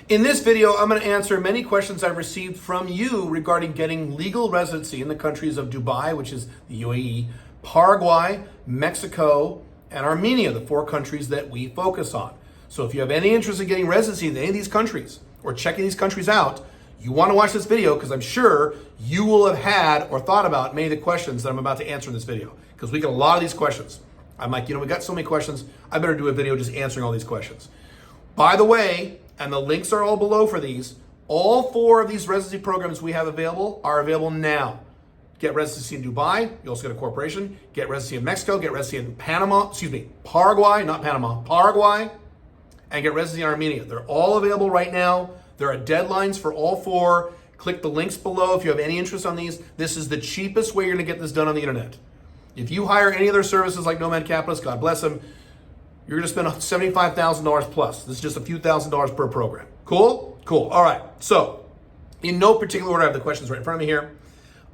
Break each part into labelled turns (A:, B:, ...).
A: In this video, I'm going to answer many questions I've received from you regarding getting legal residency in the countries of Dubai, which is the UAE, Paraguay, Mexico, and Armenia, the 4 countries that we focus on. So if you have any interest in getting residency in any of these countries or checking these countries out, you want to watch this video because I'm sure you will have had or thought about many of the questions that I'm about to answer in this video, because we get a lot of these questions. I'm like, we got so many questions, I better do a video just answering all these questions. By the way, and the links are all below for these, all 4 of these residency programs we have available are available now. Get residency in Dubai, you also get a corporation. Get residency in Mexico, get residency in Paraguay, not Panama, Paraguay, and get residency in Armenia. They're all available right now. There are deadlines for all 4. Click the links below if you have any interest on these. This is the cheapest way you're gonna get this done on the internet. If you hire any other services like Nomad Capitalist, God bless them, you're gonna spend $75,000 plus. This is just a few $1,000s per program. Cool? Cool. All right. So, in no particular order, I have the questions right in front of me here.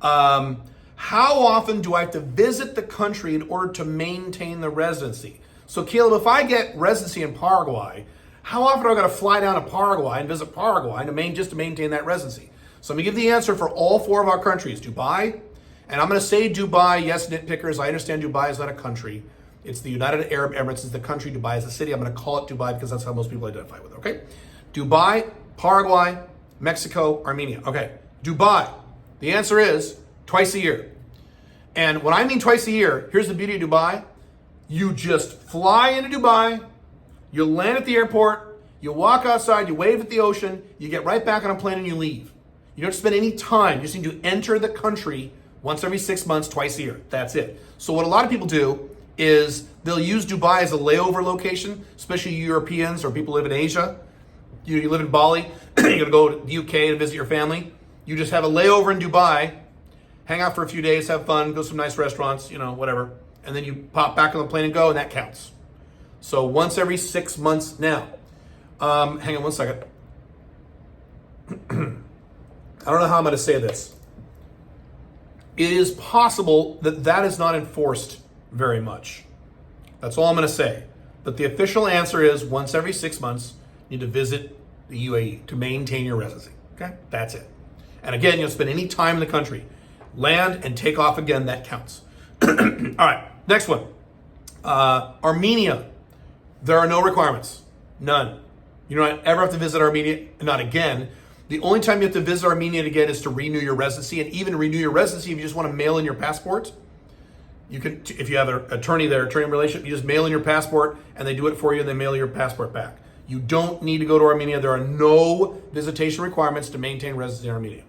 A: How often do I have to visit the country in order to maintain the residency? So, Caleb, if I get residency in Paraguay, how often do I got to fly down to Paraguay and visit Paraguay just to maintain that residency? So, I'm going to give the answer for all 4 of our countries. Dubai, and I'm going to say Dubai, yes, nitpickers. I understand Dubai is not a country. It's the United Arab Emirates is the country. Dubai is the city. I'm going to call it Dubai because that's how most people identify with it, okay? Dubai, Paraguay, Mexico, Armenia. Okay, Dubai. The answer is twice a year. And when I mean twice a year, here's the beauty of Dubai. You just fly into Dubai, you land at the airport, you walk outside, you wave at the ocean, you get right back on a plane and you leave. You don't spend any time. You just need to enter the country once every 6 months, twice a year. That's it. So what a lot of people do is they'll use Dubai as a layover location, especially Europeans or people who live in Asia. You live in Bali, you're gonna go to the UK to visit your family. You just have a layover in Dubai, hang out for a few days, have fun, go to some nice restaurants, whatever. And then you pop back on the plane and go, and that counts. So once every 6 months now. Hang on one second. I don't know how I'm gonna say this. It is possible that that is not enforced very much. That's all I'm going to say. But the official answer is once every 6 months, you need to visit the UAE to maintain your residency. Okay? That's it. And again, you'll spend any time in the country. Land and take off again, that counts. All right, next one. Armenia. There are no requirements. None. You don't ever have to visit Armenia, not again. The only time you have to visit Armenia again is to renew your residency. And even renew your residency, if you just want to mail in your passport, you can, if you have an attorney there, attorney relationship, you just mail in your passport and they do it for you and they mail your passport back. You don't need to go to Armenia. There are no visitation requirements to maintain residency in Armenia.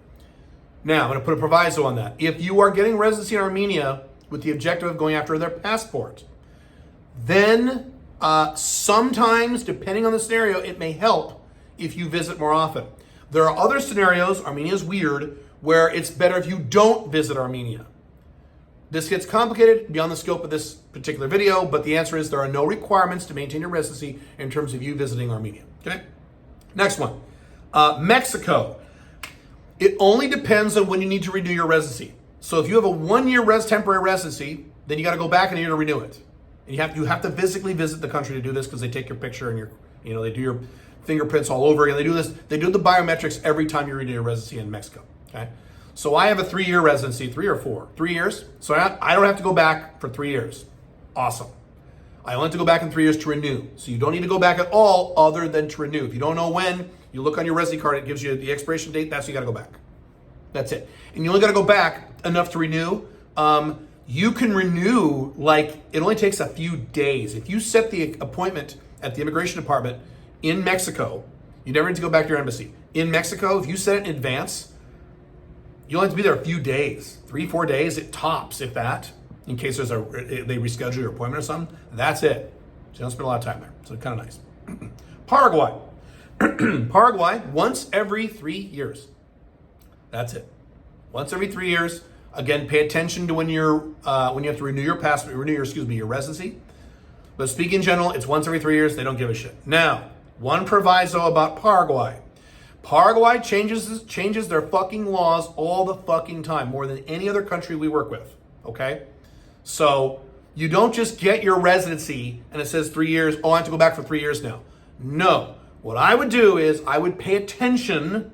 A: Now, I'm going to put a proviso on that. If you are getting residency in Armenia with the objective of going after their passport, then sometimes, depending on the scenario, it may help if you visit more often. There are other scenarios, Armenia is weird, where it's better if you don't visit Armenia. This gets complicated beyond the scope of this particular video, but the answer is there are no requirements to maintain your residency in terms of you visiting Armenia. Okay? Next one. Mexico. It only depends on when you need to renew your residency. So if you have a 1-year temporary residency, then you got to go back in a year to renew it. And you have to physically visit the country to do this because they take your picture and they do your fingerprints all over again. They do this. They do the biometrics every time you renew your residency in Mexico. Okay? So I have a 3-year residency, 3 or 4, 3 years. So I don't have to go back for 3 years. Awesome. I only have to go back in 3 years to renew. So you don't need to go back at all other than to renew. If you don't know when, you look on your residency card, it gives you the expiration date. That's when you got to go back. That's it. And you only got to go back enough to renew. You can renew, it only takes a few days. If you set the appointment at the immigration department in Mexico, you never need to go back to your embassy. In Mexico, if you set it in advance, you only have to be there a few days, 3-4 days, it tops, if that, in case they reschedule your appointment or something. That's it. So you don't spend a lot of time there. So it's kind of nice. Paraguay. Paraguay, once every 3 years. That's it. Once every 3 years. Again, pay attention to when you have to renew your passport, your residency. But speaking in general, it's once every 3 years. They don't give a shit. Now, one proviso about Paraguay. Paraguay changes their fucking laws all the fucking time, more than any other country we work with, okay? So you don't just get your residency and it says 3 years, oh, I have to go back for 3 years now. No. What I would do is I would pay attention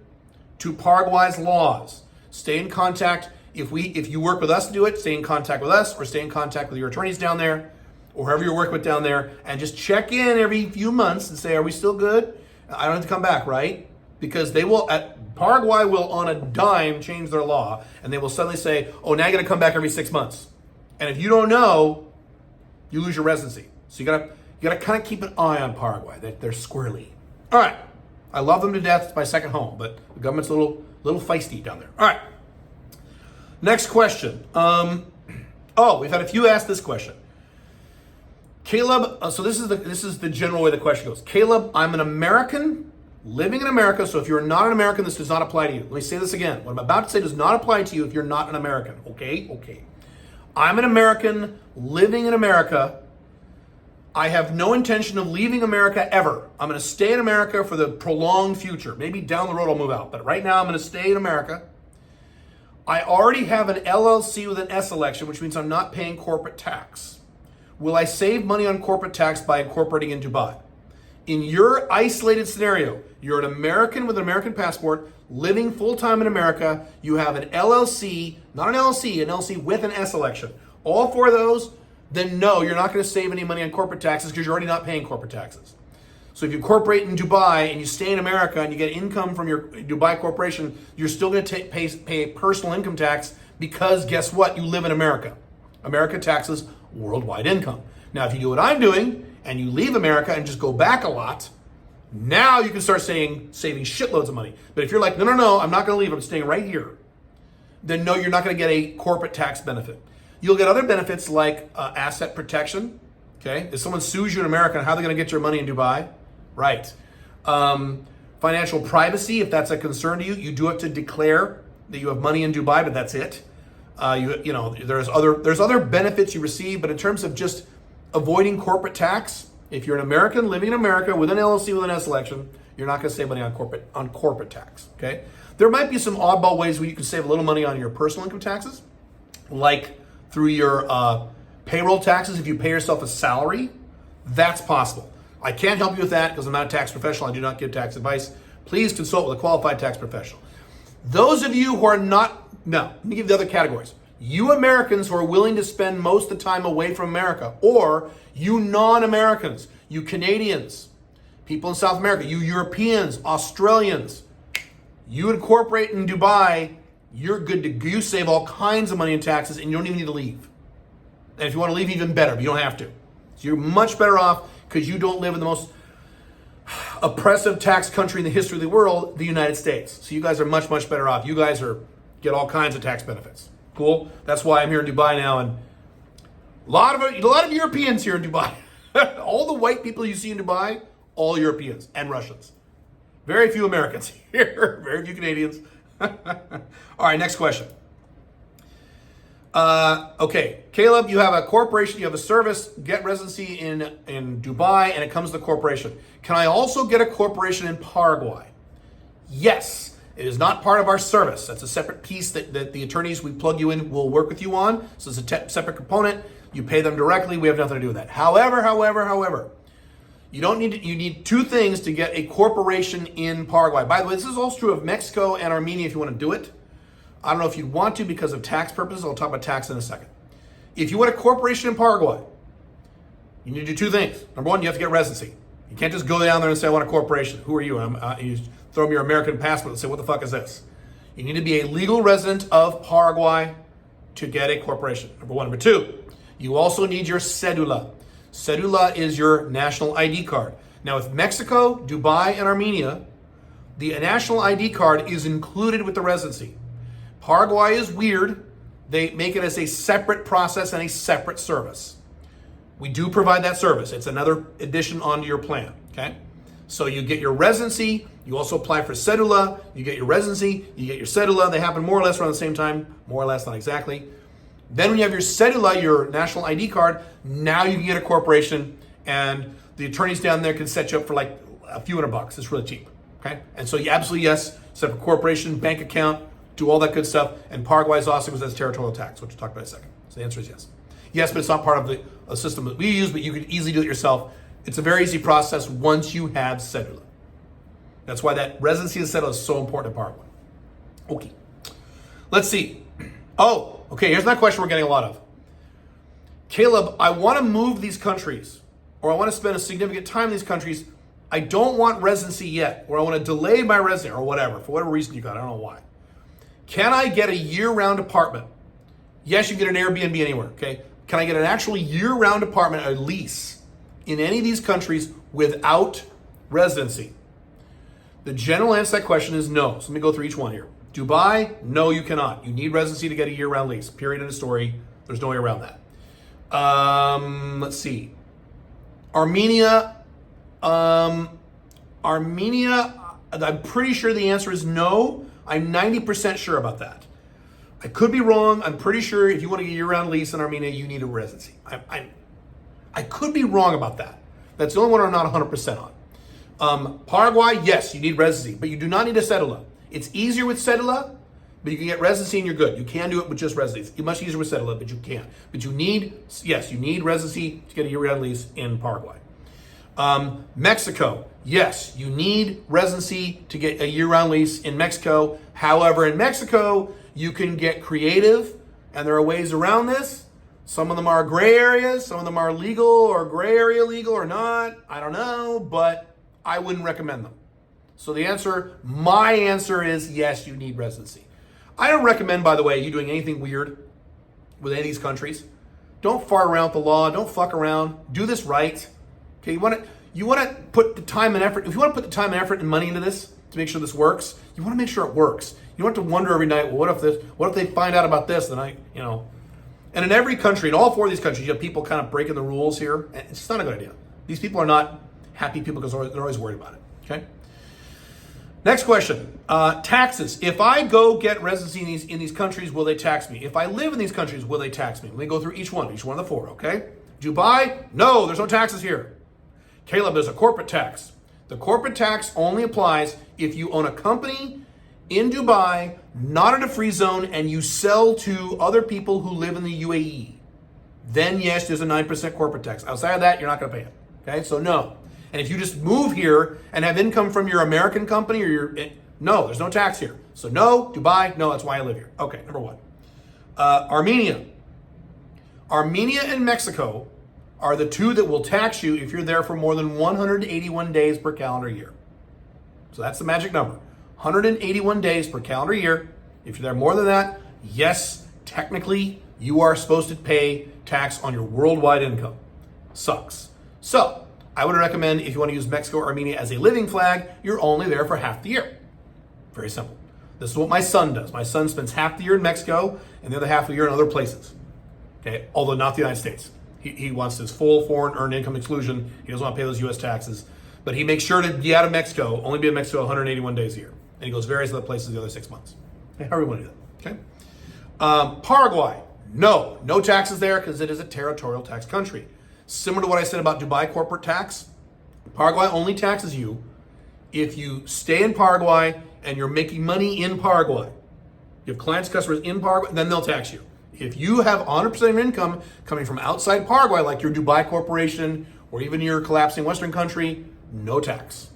A: to Paraguay's laws. Stay in contact. If you work with us to do it, stay in contact with us or stay in contact with your attorneys down there or whoever you're working with down there and just check in every few months and say, are we still good? I don't have to come back, right? Because Paraguay will on a dime change their law and they will suddenly say, oh, now you got to come back every 6 months. And if you don't know, you lose your residency. So you gotta kind of keep an eye on Paraguay. They're squirrely. All right. I love them to death. It's my second home, but the government's a little feisty down there. All right. Next question. We've had a few ask this question. Caleb, so this is the general way the question goes. Caleb, I'm an American living in America, so if you're not an American, this does not apply to you. Let me say this again. What I'm about to say does not apply to you if you're not an American, okay? Okay. I'm an American living in America. I have no intention of leaving America ever. I'm going to stay in America for the prolonged future. Maybe down the road I'll move out, but right now I'm going to stay in America. I already have an LLC with an S election, which means I'm not paying corporate tax. Will I save money on corporate tax by incorporating in Dubai? In your isolated scenario, you're an American with an American passport, living full-time in America. You have an LLC, not an LLC, an LLC with an S election. All four of those, then no, you're not going to save any money on corporate taxes because you're already not paying corporate taxes. So if you incorporate in Dubai and you stay in America and you get income from your Dubai corporation, you're still going to pay personal income tax because guess what? You live in America. America taxes worldwide income. Now, if you do what I'm doing and you leave America and just go back a lot, now you can start saving shitloads of money. But if you're like, no, I'm not going to leave, I'm staying right here, then no, you're not going to get a corporate tax benefit. You'll get other benefits like asset protection. Okay, if someone sues you in America, how are they going to get your money in Dubai? Right. Financial privacy, if that's a concern to you, you do have to declare that you have money in Dubai, but that's it. There's other benefits you receive, but in terms of just avoiding corporate tax, if you're an American living in America with an LLC with an S election, you're not going to save money on corporate tax. Okay. There might be some oddball ways where you can save a little money on your personal income taxes, like through your payroll taxes. If you pay yourself a salary, that's possible. I can't help you with that because I'm not a tax professional. I do not give tax advice. Please consult with a qualified tax professional. Those of you who are not, let me give you the other categories. You Americans who are willing to spend most of the time away from America, or you non-Americans, you Canadians, people in South America, you Europeans, Australians, you incorporate in Dubai, you're good to go. You save all kinds of money in taxes and you don't even need to leave. And if you want to leave, even better, but you don't have to. So you're much better off because you don't live in the most oppressive tax country in the history of the world, the United States. So you guys are much, much better off. You guys get all kinds of tax benefits. Cool. That's why I'm here in Dubai now, and a lot of Europeans here in Dubai. All the white people you see in Dubai, all Europeans and Russians. Very few Americans here. Very few Canadians. All right, next question. Okay, Caleb, you have a corporation, you have a service, get residency in Dubai, and it comes to the corporation. Can I also get a corporation in Paraguay? Yes. It is not part of our service. That's a separate piece that the attorneys we plug you in will work with you on. So it's a separate component. You pay them directly. We have nothing to do with that. However, you need two things to get a corporation in Paraguay. By the way, this is also true of Mexico and Armenia if you want to do it. I don't know if you'd want to because of tax purposes. I'll talk about tax in a second. If you want a corporation in Paraguay, you need to do two things. Number one, you have to get residency. You can't just go down there and say, I want a corporation. Who are you? You throw me your American passport and say, what the fuck is this? You need to be a legal resident of Paraguay to get a corporation. Number one. Number two, you also need your cedula. Cedula is your national ID card. Now with Mexico, Dubai, and Armenia, the national ID card is included with the residency. Paraguay is weird. They make it as a separate process and a separate service. We do provide that service. It's another addition onto your plan, okay? So you get your residency, you also apply for cedula, you get your residency, you get your cedula. They happen more or less around the same time, more or less, not exactly. Then when you have your cedula, your national ID card, now you can get a corporation and the attorneys down there can set you up for like a few $100. It's really cheap, okay? And so you absolutely, yes, set up a corporation, bank account, do all that good stuff. And Paraguay is awesome because that's territorial tax, which we'll talk about in a second. So the answer is yes. Yes, but it's not part of a system that we use, but you can easily do it yourself. It's a very easy process once you have cedula. That's why that residency and settle is so important in Paraguay. Okay. Let's see. Oh, okay, here's that question we're getting a lot of. Caleb, I want to move these countries, or I want to spend a significant time in these countries. I don't want residency yet, or I want to delay my residency, or whatever, for whatever reason you got. I don't know why. Can I get a year-round apartment? Yes, you can get an Airbnb anywhere, okay? Can I get an actual year-round apartment, a lease, in any of these countries without residency? The general answer to that question is no. So let me go through each one here. Dubai, no, you cannot. You need residency to get a year-round lease. Period, end of story. There's no way around that. Let's see. Armenia, I'm pretty sure the answer is no. I'm 90% sure about that. I could be wrong. I'm pretty sure if you want to get a year-round lease in Armenia, you need a residency. I could be wrong about that. That's the only one I'm not 100% on. Paraguay, yes, you need residency, but you do not need a cedula. It's easier with cedula, but you can get residency and you're good. You can do it with just residency. It's much easier with cedula, but you can. But you need residency to get a year-round lease in Paraguay. Mexico, yes, you need residency to get a year-round lease in Mexico. However, in Mexico, you can get creative, and there are ways around this. Some of them are gray areas, some of them are legal or gray area legal or not. I don't know, but I wouldn't recommend them. So my answer is yes, you need residency. I don't recommend, by the way, you doing anything weird with any of these countries. Don't fart around with the law. Don't fuck around. Do this right. Okay, you want to put the time and effort. If you want to put the time and effort and money into this to make sure this works, you want to make sure it works. You don't have to wonder every night, well, what if they find out about this? Then And in every country, in all four of these countries, you have people kind of breaking the rules here. And it's just not a good idea. These people are not happy people because they're always worried about it. Okay. Next question. Taxes. If I go get residency in these countries, will they tax me? If I live in these countries, will they tax me? Let me go through each one of the four, okay? Dubai, no, there's no taxes here. Caleb, there's a corporate tax. The corporate tax only applies if you own a company in Dubai, not in a free zone, and you sell to other people who live in the UAE. Then yes, there's a 9% corporate tax. Outside of that, you're not going to pay it. Okay, so no. And if you just move here and have income from your American company no, there's no tax here. So no, Dubai, no, that's why I live here. Okay, number one. Armenia. Armenia and Mexico are the two that will tax you if you're there for more than 181 days per calendar year. So that's the magic number. 181 days per calendar year. If you're there more than that, yes, technically you are supposed to pay tax on your worldwide income. Sucks. So I would recommend if you want to use Mexico or Armenia as a living flag, you're only there for half the year. Very simple. This is what my son does. My son spends half the year in Mexico and the other half of the year in other places. Okay, although not the United States. He wants his full foreign earned income exclusion. He doesn't want to pay those U.S. taxes. But he makes sure to be out of Mexico, only be in Mexico 181 days a year. And he goes various other places the other 6 months. Okay, how do we want to do that? Okay. Paraguay, no taxes there because it is a territorial tax country. Similar to what I said about Dubai corporate tax, Paraguay only taxes you if you stay in Paraguay and you're making money in Paraguay. You have clients, customers in Paraguay, then they'll tax you. If you have 100% of your income coming from outside Paraguay, like your Dubai corporation or even your collapsing Western country, no tax.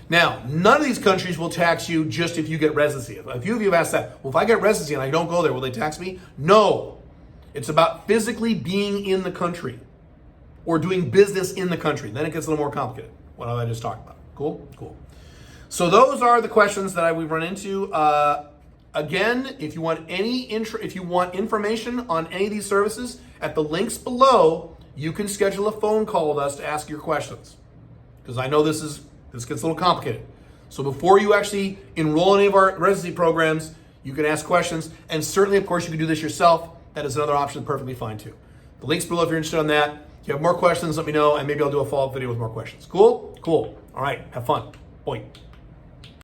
A: Now, none of these countries will tax you just if you get residency. A few of you have asked that, well, if I get residency and I don't go there, will they tax me? No. It's about physically being in the country or doing business in the country. Then it gets a little more complicated, what I just talked about. Cool? Cool. So those are the questions that we've run into. Again, if you want information on any of these services, at the links below, you can schedule a phone call with us to ask your questions. Because I know this gets a little complicated. So before you actually enroll in any of our residency programs, you can ask questions. And certainly, of course, you can do this yourself. That is another option, perfectly fine too. The links below if you're interested in that. If you have more questions, let me know, and maybe I'll do a follow-up video with more questions. Cool? Cool. All right, have fun. Boy.